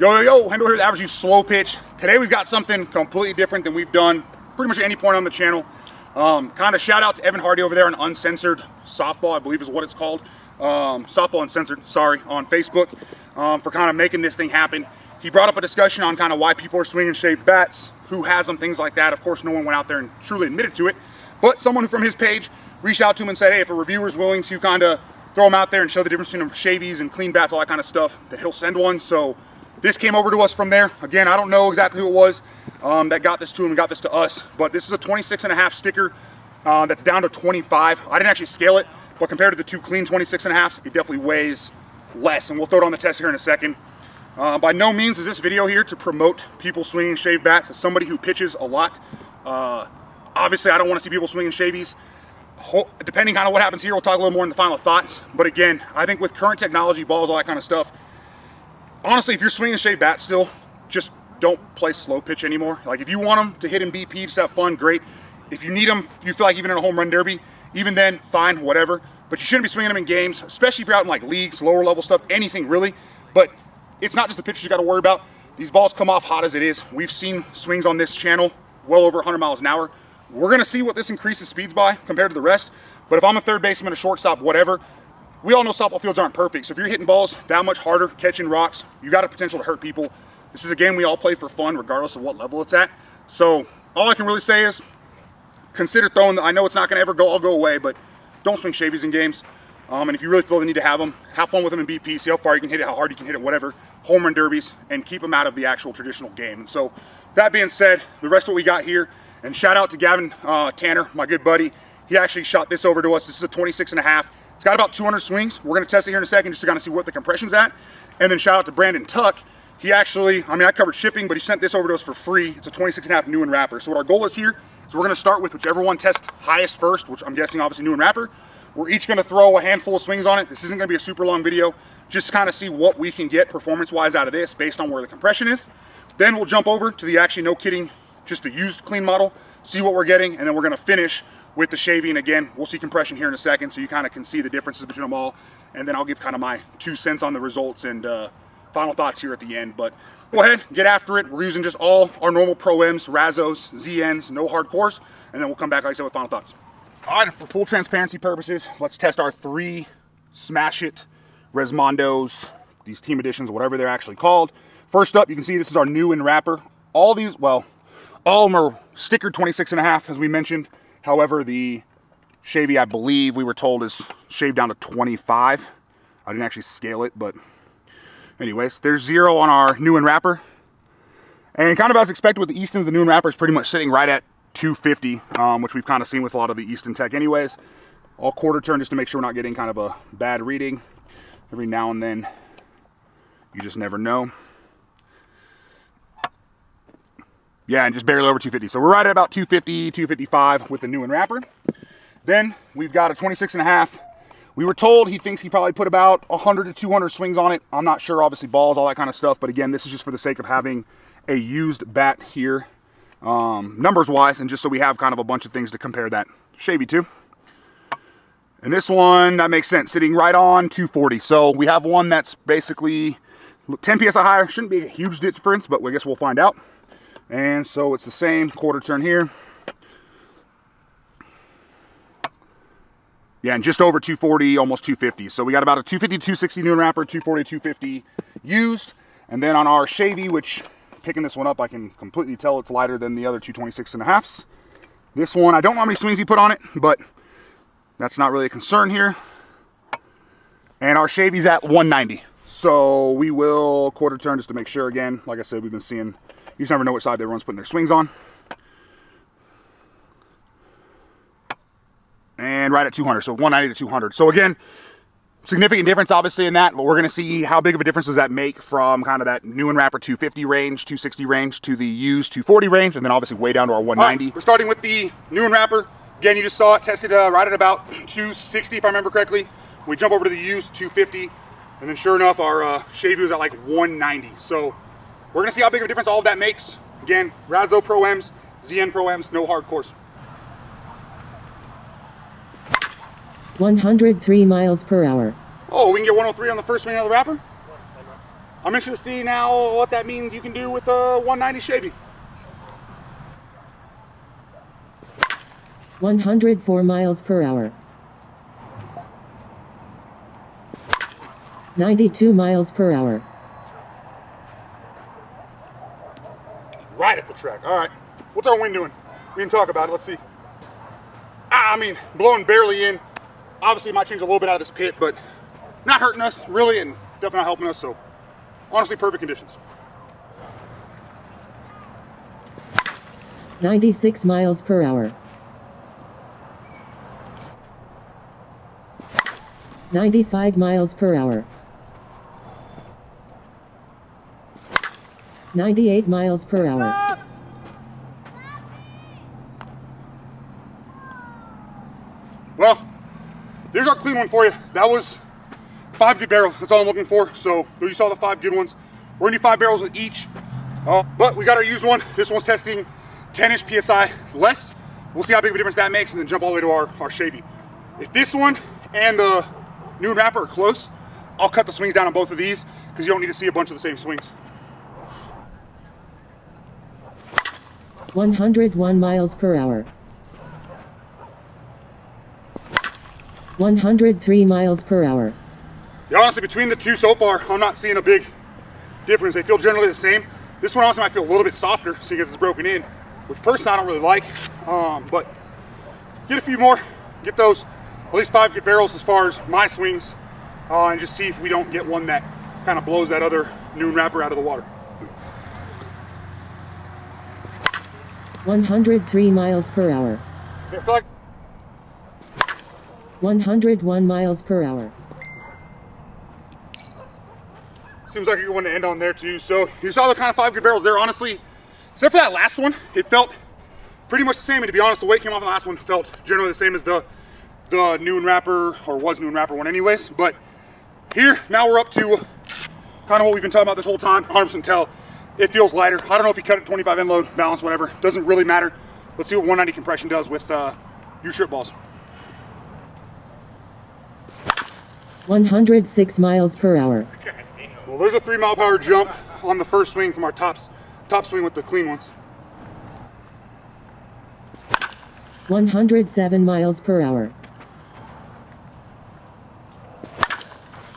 Yo, Hendo here with Average Use Slow-Pitch. Today we've got something completely different than we've done pretty much at any point on the channel. Kind of shout out to Evan Hardy over there on Uncensored Softball, I believe is what it's called. Softball Uncensored, sorry, on Facebook, for kind of making this thing happen. He brought up a discussion on kind of why people are swinging shaved bats, who has them, things like that. Of course, no one went out there and truly admitted to it, but someone from his page reached out to him and said, hey, if a reviewer is willing to kind of throw them out there and show the difference between shavies and clean bats, all that kind of stuff, that he'll send one. So this came over to us from there. Again, I don't know exactly who it was that got this to him and got this to us, but this is a 26.5 sticker that's down to 25. I didn't actually scale it, but compared to the two clean 26.5s, it definitely weighs less, and we'll throw it on the test here in a second. By no means is this video here to promote people swinging shaved bats. As somebody who pitches a lot, obviously I don't want to see people swinging shavies. Depending on what happens here, we'll talk a little more in the final thoughts. But again, I think with current technology, balls, all that kind of stuff, honestly, if you're swinging a shaved bat still, just don't play slow pitch anymore. Like, if you want them to hit in BP, just have fun, great. If you need them, you feel like even in a home run derby, even then, fine, whatever. But you shouldn't be swinging them in games, especially if you're out in like leagues, lower level stuff, anything really. But it's not just the pitches you got to worry about. These balls come off hot as it is. We've seen swings on this channel well over 100 miles an hour. We're going to see what this increases speeds by compared to the rest. But if I'm a third baseman, a shortstop, whatever, we all know softball fields aren't perfect. So if you're hitting balls that much harder, catching rocks, you got a potential to hurt people. This is a game we all play for fun, regardless of what level it's at. So all I can really say is consider throwing I know it's not going to ever all go away, but don't swing shavies in games. And if you really feel the need to have them, have fun with them in BP, see how far you can hit it, how hard you can hit it, whatever. Home run derbies, and keep them out of the actual traditional game. And so that being said, the rest of what we got here, and shout out to Gavin Tanner, my good buddy. He actually shot this over to us. This is a 26.5. It's got about 200 swings. We're going to test it here in a second just to kind of see what the compression's at. And then shout out to Brandon Tuck. He actually, I covered shipping, but he sent this over to us for free. It's a 26.5 new and wrapper. So what our goal is here is we're going to start with whichever one tests highest first, which I'm guessing obviously new and wrapper. We're each going to throw a handful of swings on it. This isn't going to be a super long video. Just to kind of see what we can get performance-wise out of this based on where the compression is. Then we'll jump over to the actually, no kidding, just the used clean model, see what we're getting, and then we're going to finish with the shaving. Again, we'll see compression here in a second, so you kind of can see the differences between them all, and then I'll give kind of my 2 cents on the results and final thoughts here at the end. But go ahead, get after it. We're using just all our normal Pro-Ms, Razos, ZNs, no hardcores, and then we'll come back, like I said, with final thoughts. All right, for full transparency purposes, let's test our 3 Smash It Resmondos, these team editions, whatever they're actually called. First up, you can see this is our new in wrapper. All these, well, all of them are stickered 26.5, as we mentioned. However, the shavy, I believe we were told, is shaved down to 25. I didn't actually scale it, but anyways, there's 0 on our new in wrapper. And kind of as expected with the Eastons, the new in wrapper is pretty much sitting right at 250, which we've kind of seen with a lot of the Easton Tech anyways. All quarter turn just to make sure we're not getting kind of a bad reading. Every now and then, you just never know. Yeah, and just barely over 250. So we're right at about 250, 255 with the new and wrapper. Then we've got a 26.5. We were told he thinks he probably put about 100 to 200 swings on it. I'm not sure, obviously balls, all that kind of stuff. But again, this is just for the sake of having a used bat here, numbers wise, and just so we have kind of a bunch of things to compare that shavy to. And this one, that makes sense, sitting right on 240. So we have one that's basically 10 PSI higher. Shouldn't be a huge difference, but I guess we'll find out. And so it's the same quarter turn here. Yeah, and just over 240, almost 250. So we got about a 250, 260 new and wrapper, 240, 250 used. And then on our shavy, which picking this one up, I can completely tell it's lighter than the other 226.5s. This one, I don't know how many swings he put on it, but that's not really a concern here. And our shavy's at 190. So we will quarter turn just to make sure again. Like I said, we've been seeing, you just never know which side everyone's putting their swings on. And right at 200, so 190 to 200. So again, significant difference obviously in that, but we're gonna see how big of a difference does that make from kind of that new and wrapper 250 range, 260 range to the used 240 range, and then obviously way down to our 190. Right, we're starting with the new and wrapper. Again, you just saw it tested right at about 260 if I remember correctly. We jump over to the used 250, and then sure enough, our shavy was at like 190. So we're gonna see how big of a difference all of that makes. Again, Razo Pro-Ms, ZN Pro-Ms, no hardcores. 103 miles per hour. Oh, we can get 103 on the first swing out of the wrapper? I'm interested to see now what that means you can do with a 190 shaving. 104 miles per hour. 92 miles per hour. Right at the track. All right. What's our wind doing? We can talk about it. Let's see. I mean, blowing barely in. Obviously, it might change a little bit out of this pit, but not hurting us, really, and definitely not helping us. So, honestly, perfect conditions. 96 miles per hour. 95 miles per hour. 98 miles per hour. Well, there's our clean one for you. That was 5 good barrels. That's all I'm looking for. So you saw the 5 good ones. We're gonna do 5 barrels with each. But we got our used one. This one's testing 10-inch PSI less. We'll see how big of a difference that makes and then jump all the way to our shavy. If this one and the new wrapper are close, I'll cut the swings down on both of these because you don't need to see a bunch of the same swings. 101 miles per hour. 103 miles per hour. Yeah, honestly, between the two so far, I'm not seeing a big difference. They feel generally the same. This one also might feel a little bit softer seeing as it's broken in, which personally I don't really like. But get a few more, get those at least 5 good barrels as far as my swings, and just see if we don't get one that kind of blows that other noon wrapper out of the water. 103 miles per hour. Yeah, I feel like 101 miles per hour. seems like a good one to end on there too. So you saw the kind of 5 good barrels there. Honestly, except for that last one, it felt pretty much the same. And to be honest, the way it came off the last one felt generally the same as the noon wrapper, or was noon wrapper one anyways. But here, now we're up to kind of what we've been talking about this whole time. 100% tell it feels lighter. I don't know if you cut it 25 end load, balance, whatever. Doesn't really matter. Let's see what 190 compression does with your strip balls. 106 miles per hour. Well, there's a 3 mile per hour jump on the first swing from our top swing with the clean ones. 107 miles per hour.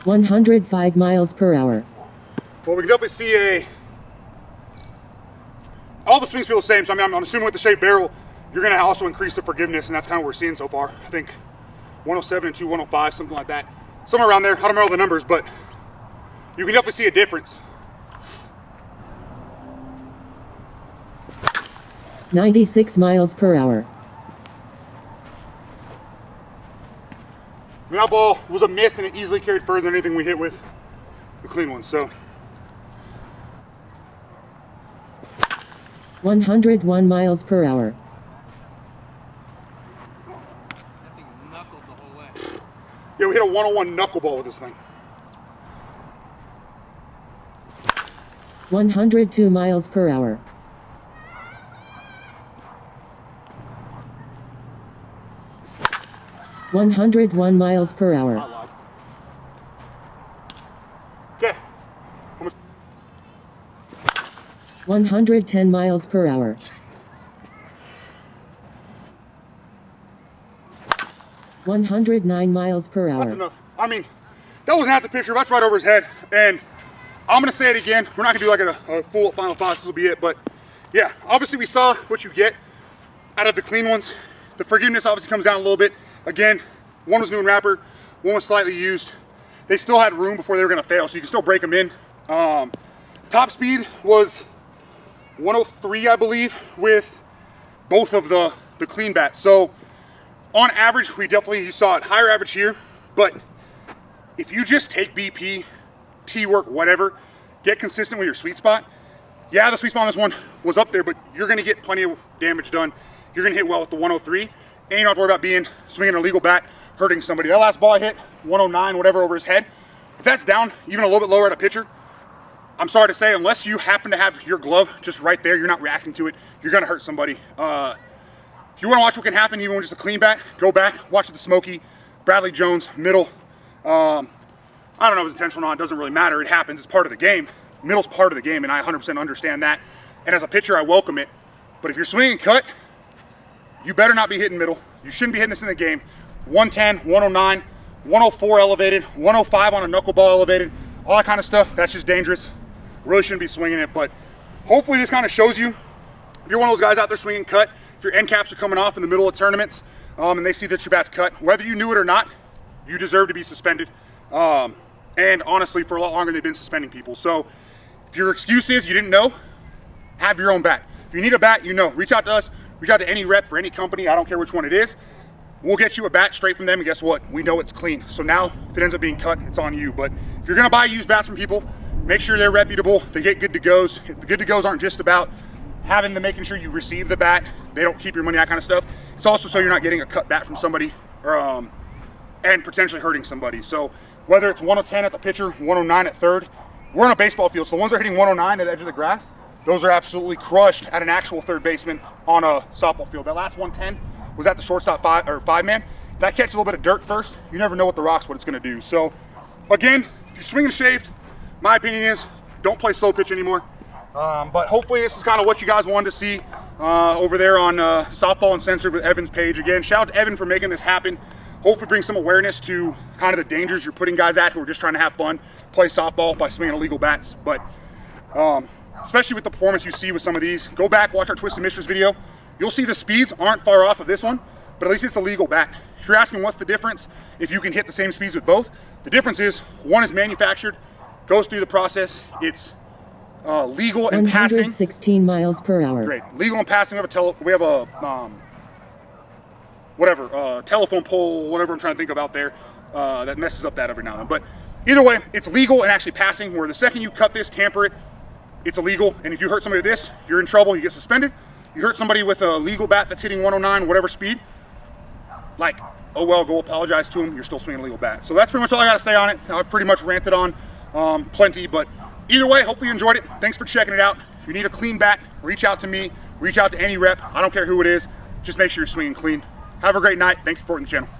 105 miles per hour. Well, we can definitely see all the swings feel the same. So I mean, I'm assuming with the shaved barrel, you're going to also increase the forgiveness, and that's kind of what we're seeing so far. I think 107 and 105, something like that. Somewhere around there. I don't remember the numbers, but you can definitely see a difference. 96 miles per hour. That ball was a miss, and it easily carried further than anything we hit with the clean ones. So 101 miles per hour. That thing knuckled the whole way. yeah, we hit a 101 knuckleball with this thing. 102 miles per hour. 101 miles per hour. Okay. 110 miles per hour. 109 miles per hour. That's enough. I mean, that wasn't at the picture. That's right over his head. And I'm going to say it again. We're not going to do like a full final thoughts. This will be it. But yeah, obviously we saw what you get out of the clean ones. The forgiveness obviously comes down a little bit. Again, one was noon wrapper, one was slightly used. They still had room before they were going to fail, so you can still break them in. Top speed was 103, I believe, with both of the clean bats. So on average, you saw it higher average here, but if you just take BP, T-work, whatever, get consistent with your sweet spot. Yeah, the sweet spot on this one was up there, but you're going to get plenty of damage done. You're going to hit well with the 103, and you don't have to worry about swinging an illegal bat, hurting somebody. That last ball I hit, 109, whatever, over his head. If that's down even a little bit lower at a pitcher, I'm sorry to say, unless you happen to have your glove just right there, you're not reacting to it, you're going to hurt somebody. If you want to watch what can happen even with just a clean bat, go back, watch the Smokey, Bradley Jones, middle. I don't know if it's intentional or not, it doesn't really matter, it happens, it's part of the game. middle's part of the game, and I 100% understand that. And as a pitcher, I welcome it. But if you're swinging cut, you better not be hitting middle. You shouldn't be hitting this in the game. 110, 109, 104 elevated, 105 on a knuckleball elevated, all that kind of stuff. That's just dangerous. Really shouldn't be swinging it. But hopefully this kind of shows you, if you're one of those guys out there swinging cut, if your end caps are coming off in the middle of tournaments, and they see that your bat's cut, whether you knew it or not, you deserve to be suspended. And honestly, for a lot longer, they've been suspending people. So if your excuse is you didn't know, have your own bat. If you need a bat, you know, reach out to us, reach out to any rep for any company, I don't care which one it is. We'll get you a bat straight from them, and guess what? We know it's clean. So now, if it ends up being cut, it's on you. But if you're gonna buy used bats from people, make sure they're reputable, they get good to goes. The good to goes aren't just about having them, making sure you receive the bat, they don't keep your money, that kind of stuff. It's also so you're not getting a cut bat from somebody, or, and potentially hurting somebody. So whether it's 110 at the pitcher, 109 at third, we're on a baseball field, so the ones that are hitting 109 at the edge of the grass, those are absolutely crushed at an actual third baseman on a softball field. That last 110 was at the shortstop five man. If that catches a little bit of dirt first, you never know with the rocks what it's gonna do. So again, if you're swinging shaved, my opinion is don't play slow pitch anymore. But hopefully this is kind of what you guys wanted to see over there on Softball Uncensored with Evan's page. Again, shout out to Evan for making this happen. Hopefully bring some awareness to kind of the dangers you're putting guys at who are just trying to have fun, play softball by swinging illegal bats. But especially with the performance you see with some of these, go back, watch our Twisted Mistress video. You'll see the speeds aren't far off of this one, but at least it's a legal bat. If you're asking what's the difference, if you can hit the same speeds with both, the difference is one is manufactured, goes through the process, it's legal and passing. 116 miles per hour. Great, legal and passing. We have a telephone pole, whatever I'm trying to think of out there, that messes up that every now and then. But either way, it's legal and actually passing, where the second you cut this, tamper it, it's illegal. And if you hurt somebody with this, you're in trouble, you get suspended. You hurt somebody with a legal bat that's hitting 109, whatever speed, like, oh well, go apologize to them, you're still swinging a legal bat. So that's pretty much all I gotta say on it. I've pretty much ranted on plenty, but either way, hopefully you enjoyed it. Thanks for checking it out. If you need a clean bat, reach out to me, reach out to any rep. I don't care who it is, just make sure you're swinging clean. Have a great night. Thanks for supporting the channel.